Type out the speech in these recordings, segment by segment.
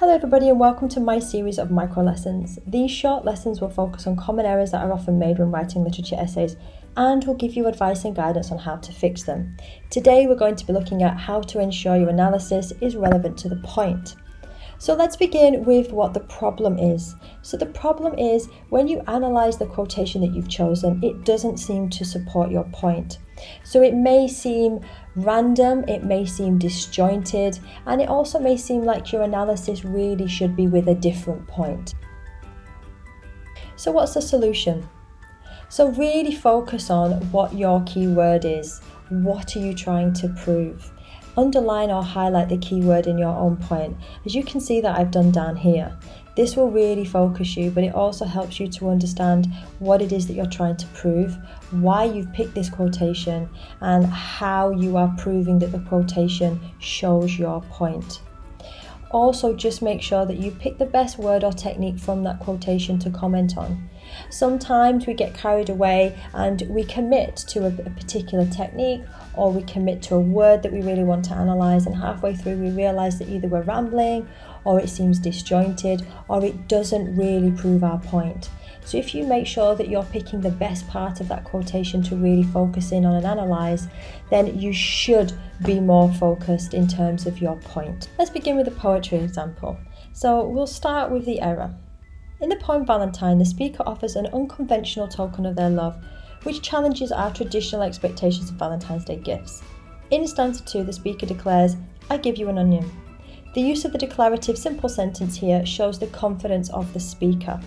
Hello everybody and welcome to my series of micro lessons. These short lessons will focus on common errors that are often made when writing literature essays and will give you advice and guidance on how to fix them. Today we're going to be looking at how to ensure your analysis is relevant to the point. So let's begin with what the problem is. So the problem is when you analyse the quotation that you've chosen, it doesn't seem to support your point. So it may seem random, it may seem disjointed, and it also may seem like your analysis really should be with a different point. So what's the solution? So really focus on what your keyword is. What are you trying to prove? Underline or highlight the keyword in your own point, as you can see that I've done down here. This will really focus you, but it also helps you to understand what it is that you're trying to prove, why you've picked this quotation, and how you are proving that the quotation shows your point. Also, just make sure that you pick the best word or technique from that quotation to comment on. Sometimes we get carried away and we commit to a particular technique, or we commit to a word that we really want to analyse, and halfway through we realise that either we're rambling, or it seems disjointed, or it doesn't really prove our point. So if you make sure that you're picking the best part of that quotation to really focus in on and analyse, then you should be more focused in terms of your point. Let's begin with a poetry example. So we'll start with the error. In the poem Valentine, the speaker offers an unconventional token of their love, which challenges our traditional expectations of Valentine's Day gifts. In stanza 2, the speaker declares, "I give you an onion." The use of the declarative simple sentence here shows the confidence of the speaker.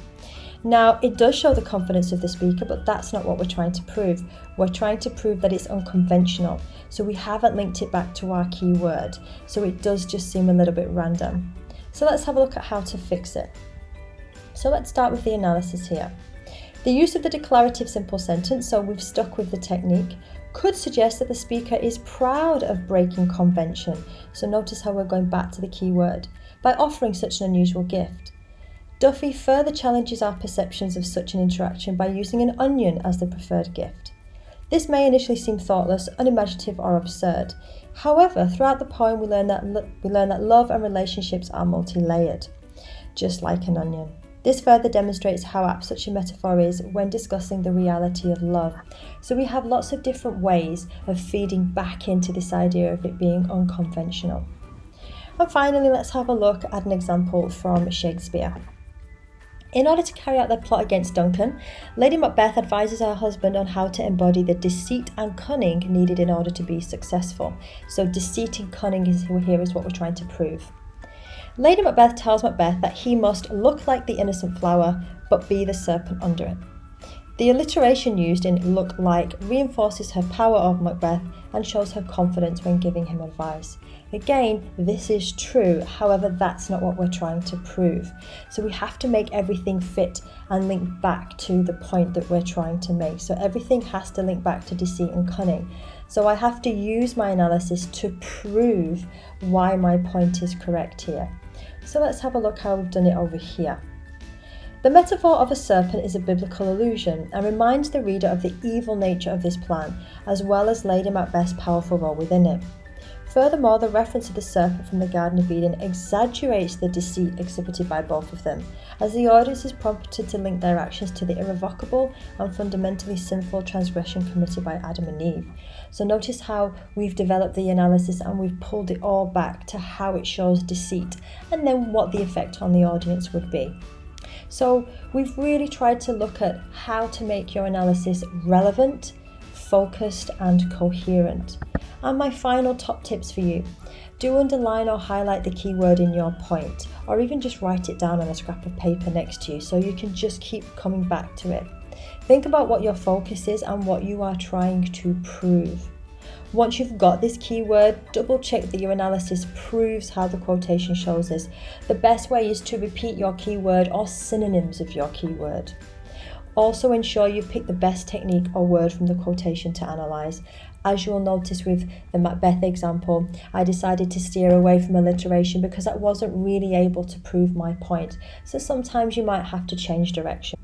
Now, it does show the confidence of the speaker, but that's not what we're trying to prove. We're trying to prove that it's unconventional, so we haven't linked it back to our keyword, so it does just seem a little bit random. So let's have a look at how to fix it. So let's start with the analysis here. The use of the declarative simple sentence, so we've stuck with the technique, could suggest that the speaker is proud of breaking convention. So notice how we're going back to the keyword by offering such an unusual gift. Duffy further challenges our perceptions of such an interaction by using an onion as the preferred gift. This may initially seem thoughtless, unimaginative, or absurd. However, throughout the poem we learn that love and relationships are multi-layered, just like an onion. This further demonstrates how apt such a metaphor is when discussing the reality of love. So we have lots of different ways of feeding back into this idea of it being unconventional. And finally, let's have a look at an example from Shakespeare. In order to carry out their plot against Duncan, Lady Macbeth advises her husband on how to embody the deceit and cunning needed in order to be successful. So deceit and cunning is what we're trying to prove. Lady Macbeth tells Macbeth that he must look like the innocent flower, but be the serpent under it. The alliteration used in look like reinforces her power over Macbeth and shows her confidence when giving him advice. Again, this is true, however, that's not what we're trying to prove. So we have to make everything fit and link back to the point that we're trying to make. So everything has to link back to deceit and cunning. So I have to use my analysis to prove why my point is correct here. So let's have a look how we've done it over here. The metaphor of a serpent is a biblical allusion and reminds the reader of the evil nature of this plan, as well as Lady Macbeth's powerful role within it. Furthermore, the reference to the serpent from the Garden of Eden exaggerates the deceit exhibited by both of them, as the audience is prompted to link their actions to the irrevocable and fundamentally sinful transgression committed by Adam and Eve. So notice how we've developed the analysis and we've pulled it all back to how it shows deceit and then what the effect on the audience would be. So we've really tried to look at how to make your analysis relevant, focused, and coherent. And my final top tips for you: do underline or highlight the keyword in your point, or even just write it down on a scrap of paper next to you so you can just keep coming back to it. Think about what your focus is and what you are trying to prove. Once you've got this keyword, double check that your analysis proves how the quotation shows this. The best way is to repeat your keyword or synonyms of your keyword. Also ensure you pick the best technique or word from the quotation to analyse. As you'll notice with the Macbeth example, I decided to steer away from alliteration because I wasn't really able to prove my point. So sometimes you might have to change direction.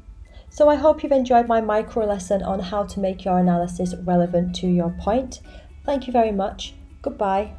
So I hope you've enjoyed my micro lesson on how to make your analysis relevant to your point. Thank you very much. Goodbye.